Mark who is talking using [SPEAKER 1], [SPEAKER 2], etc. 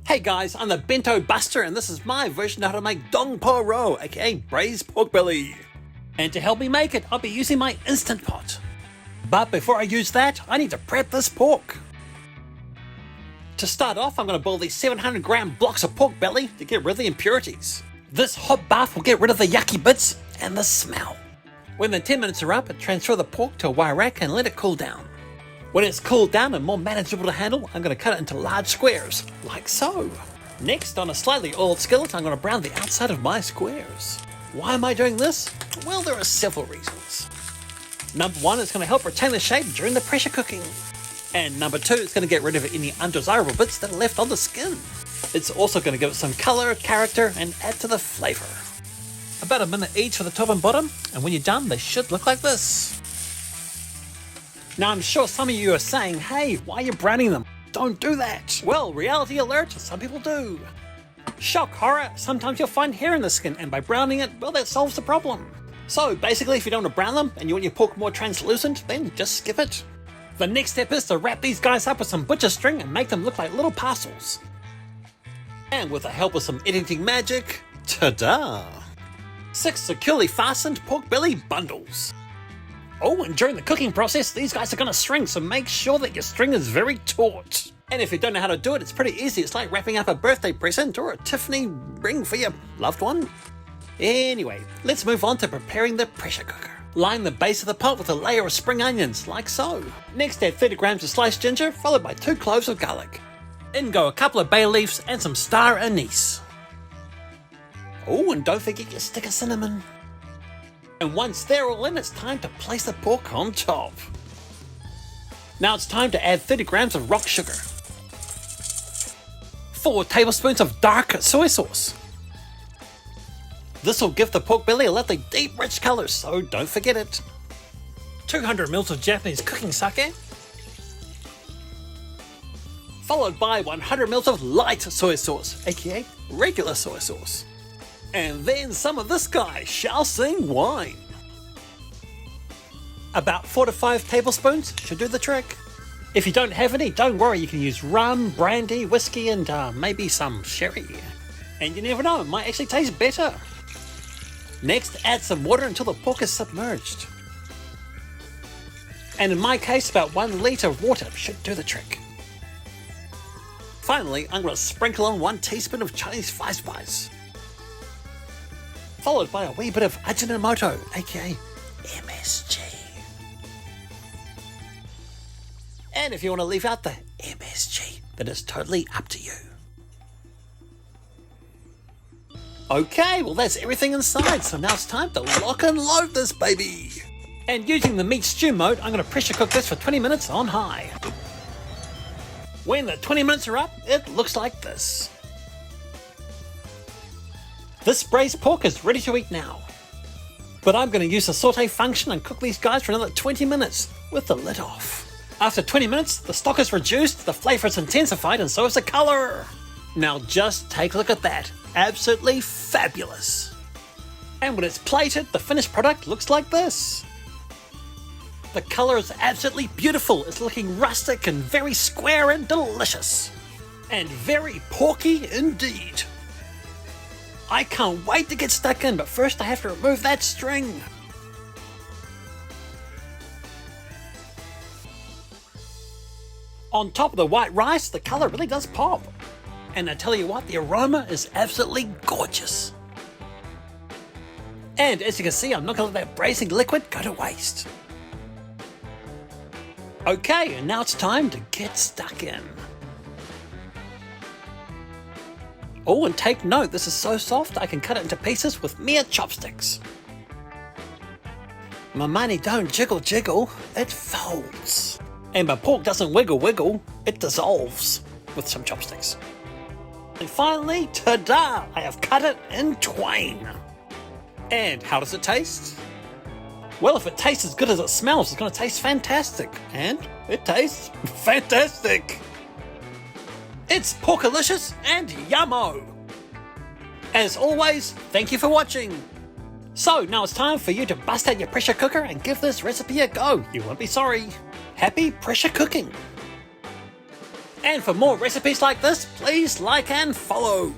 [SPEAKER 1] Hey guys, I'm the Bento Buster and this is my version of how to make Po Rou, aka braised pork belly. And to help me make it, I'll be using my Instant Pot. But before I use that, I need to prep this pork. To start off, I'm going to boil these 700 gram blocks of pork belly to get rid of the impurities. This hot bath will get rid of the yucky bits and the smell. When the 10 minutes are up, transfer the pork to a wire rack and let it cool down. When it's cooled down and more manageable to handle, I'm going to cut it into large squares, like so. Next, on a slightly oiled skillet, I'm going to brown the outside of my squares. Why am I doing this? Well, there are several reasons. Number one, it's going to help retain the shape during the pressure cooking. And number two, it's going to get rid of any undesirable bits that are left on the skin. It's also going to give it some color, character, and add to the flavor. About a minute each for the top and bottom, and when you're done, they should look like this. Now I'm sure some of you are saying, hey, why are you browning them? Don't do that. Well, reality alert, some people do. Shock horror, sometimes you'll find hair in the skin, and by browning it, well, that solves the problem. So basically, if you don't want to brown them and you want your pork more translucent, then just skip it. The next step is to wrap these guys up with some butcher string and make them look like little parcels. And with the help of some editing magic, ta-da! 6 securely fastened pork belly bundles. Oh, and during the cooking process, these guys are going to string, so make sure that your string is very taut. And if you don't know how to do it, it's pretty easy. It's like wrapping up a birthday present or a Tiffany ring for your loved one. Anyway, let's move on to preparing the pressure cooker. Line the base of the pot with a layer of spring onions, like so. Next, add 30 grams of sliced ginger, followed by 2 cloves of garlic. In go a couple of bay leaves and some star anise. Oh, and don't forget your stick of cinnamon. And once they're all in, it's time to place the pork on top. Now it's time to add 30 grams of rock sugar. 4 tablespoons of dark soy sauce. This will give the pork belly a lovely deep rich colour, so don't forget it. 200 ml of Japanese cooking sake. Followed by 100 ml of light soy sauce, aka regular soy sauce. And then some of this guy, Shaoxing wine. About 4 to 5 tablespoons should do the trick. If you don't have any, don't worry, you can use rum, brandy, whiskey, and maybe some sherry. And you never know, it might actually taste better. Next, add some water until the pork is submerged. And in my case, about 1 litre of water should do the trick. Finally, I'm going to sprinkle on 1 teaspoon of Chinese spice. Followed by a wee bit of Ajinomoto, aka MSG. And if you want to leave out the MSG, then it's totally up to you. Okay, well that's everything inside, so now it's time to lock and load this baby. And using the meat stew mode, I'm going to pressure cook this for 20 minutes on high. When the 20 minutes are up, it looks like this. This braised pork is ready to eat now. But I'm going to use the saute function and cook these guys for another 20 minutes with the lid off. After 20 minutes, the stock is reduced, the flavour is intensified, and so is the colour. Now just take a look at that. Absolutely fabulous. And when it's plated, the finished product looks like this. The colour is absolutely beautiful. It's looking rustic and very square and delicious. And very porky indeed. I can't wait to get stuck in, but first I have to remove that string. On top of the white rice, the colour really does pop. And I tell you what, the aroma is absolutely gorgeous. And as you can see, I'm not going to let that braising liquid go to waste. Okay, and now it's time to get stuck in. Oh, and take note, this is so soft I can cut it into pieces with mere chopsticks. My money don't jiggle jiggle, it folds. And my pork doesn't wiggle wiggle, it dissolves with some chopsticks. And finally, ta-da! I have cut it in twain. And how does it taste? Well, if it tastes as good as it smells, it's going to taste fantastic. And it tastes fantastic. It's porkalicious and yummo. As always, thank you for watching. So now it's time for you to bust out your pressure cooker and give this recipe a go. You won't be sorry. Happy pressure cooking. And for more recipes like this, please like and follow.